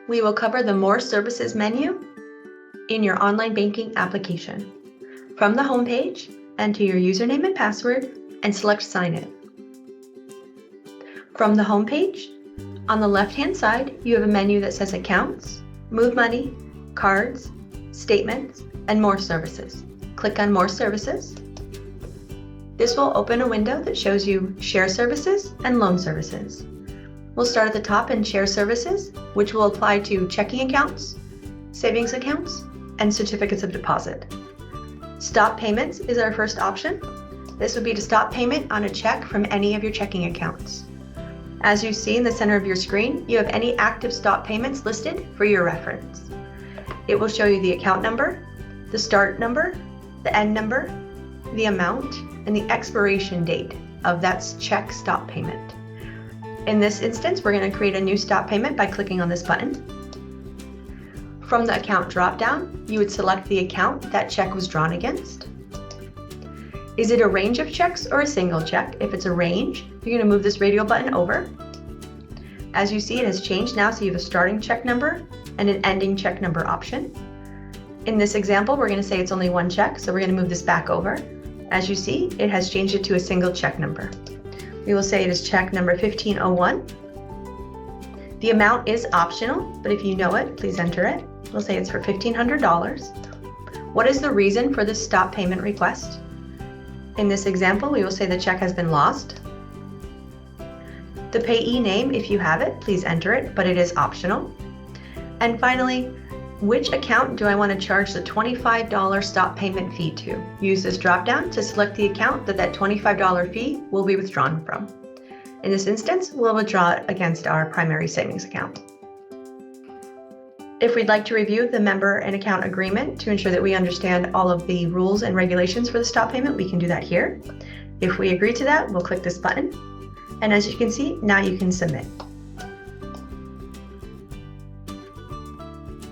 We will cover the More Services menu in your online banking application. From the home page, enter your username and password and select Sign In. From the home page, on the left-hand side, you have a menu that says Accounts, Move Money, Cards, Statements, and More Services. Click on More Services. This will open a window that shows you Share Services and Loan Services. We'll start at the top in Share Services, which will apply to checking accounts, savings accounts, and certificates of deposit. Stop Payments is our first option. This would be to stop payment on a check from any of your checking accounts. As you see in the center of your screen, you have any active stop payments listed for your reference. It will show you the account number, the start number, the end number, the amount, and the expiration date of that check stop payment. In this instance, we're going to create a new stop payment by clicking on this button. From the account dropdown, you would select the account that check was drawn against. Is it a range of checks or a single check? If it's a range, you're going to move this radio button over. As you see, it has changed now, so you have a starting check number and an ending check number option. In this example, we're going to say it's only one check, so we're going to move this back over. As you see, it has changed it to a single check number. We will say it is check number 1501. The amount is optional, but if you know it, please enter it. We'll say it's for $1,500. What is the reason for this stop payment request? In this example, we will say the check has been lost. The payee name, if you have it, please enter it, but it is optional. And finally, which account do I want to charge the $25 stop payment fee to? Use this dropdown to select the account that $25 fee will be withdrawn from. In this instance, we'll withdraw it against our primary savings account. If we'd like to review the member and account agreement to ensure that we understand all of the rules and regulations for the stop payment, we can do that here. If we agree to that, we'll click this button. And as you can see, now you can submit.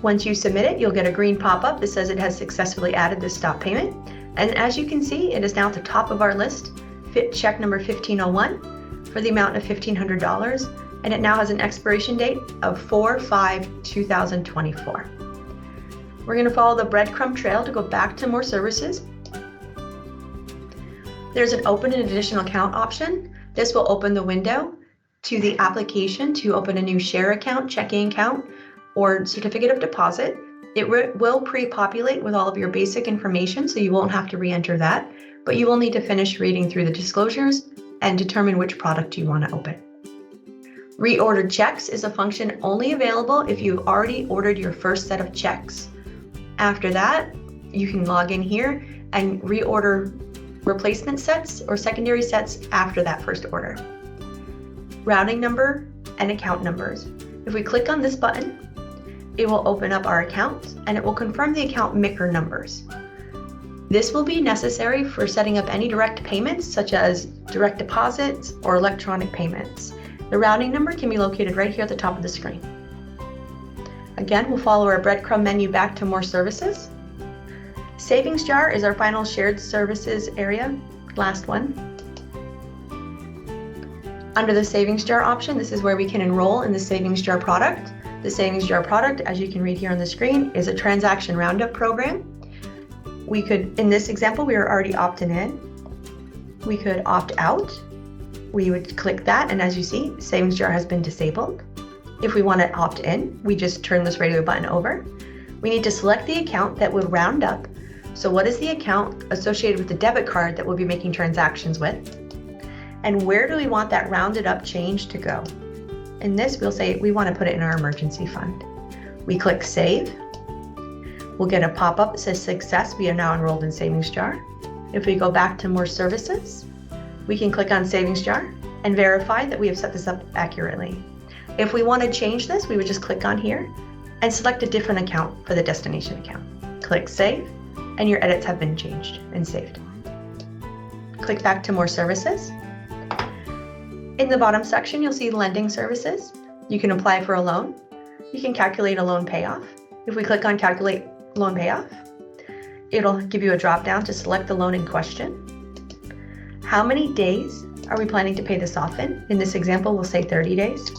Once you submit it, you'll get a green pop-up that says it has successfully added this stop payment. And as you can see, it is now at the top of our list, check number 1501 for the amount of $1,500, and it now has an expiration date of 4/5/2024. We're going to follow the breadcrumb trail to go back to More Services. There's an Open an Additional Account option. This will open the window to the application to open a new share account, checking account, or certificate of deposit. It will pre-populate with all of your basic information, so you won't have to re-enter that, but you will need to finish reading through the disclosures and determine which product you want to open. Reordered checks is a function only available if you've already ordered your first set of checks. After that, you can log in here and reorder replacement sets or secondary sets after that first order. Routing number and account numbers. If we click on this button, it will open up our account and it will confirm the account MICR numbers. This will be necessary for setting up any direct payments such as direct deposits or electronic payments. The routing number can be located right here at the top of the screen. Again, we'll follow our breadcrumb menu back to More Services. Savings jar is our final shared services area, last one. Under the savings jar option, this is where we can enroll in the savings jar product. The savings jar product, as you can read here on the screen, is a transaction roundup program. We could, in this example, we are already opted in. We could opt out. We would click that, and as you see, savings jar has been disabled. If we want to opt in, we just turn this radio button over. We need to select the account that will round up. So what is the account associated with the debit card that we'll be making transactions with? And where do we want that rounded up change to go? In this, we'll say we want to put it in our emergency fund. We click Save. We'll get a pop-up that says Success, we are now enrolled in Savings Jar. If we go back to More Services, we can click on Savings Jar and verify that we have set this up accurately. If we want to change this, we would just click on here and select a different account for the destination account. Click Save, and your edits have been changed and saved. Click back to More Services. In the bottom section, you'll see lending services. You can apply for a loan. You can calculate a loan payoff. If we click on Calculate Loan Payoff, it'll give you a drop-down to select the loan in question. How many days are we planning to pay this off in? In this example, we'll say 30 days.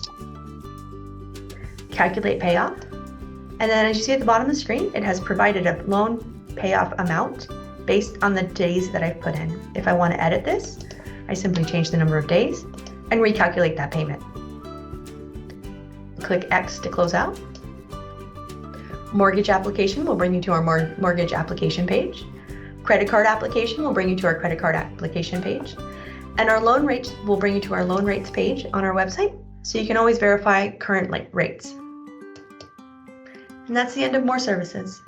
calculate payoff. And then as you see at the bottom of the screen, it has provided a loan payoff amount based on the days that I've put in. If I want to edit this, I simply change the number of days and recalculate that payment. Click X to close out. Mortgage application will bring you to our mortgage application page. Credit card application will bring you to our credit card application page. And our loan rates will bring you to our loan rates page on our website, so you can always verify current rates. And that's the end of More Services.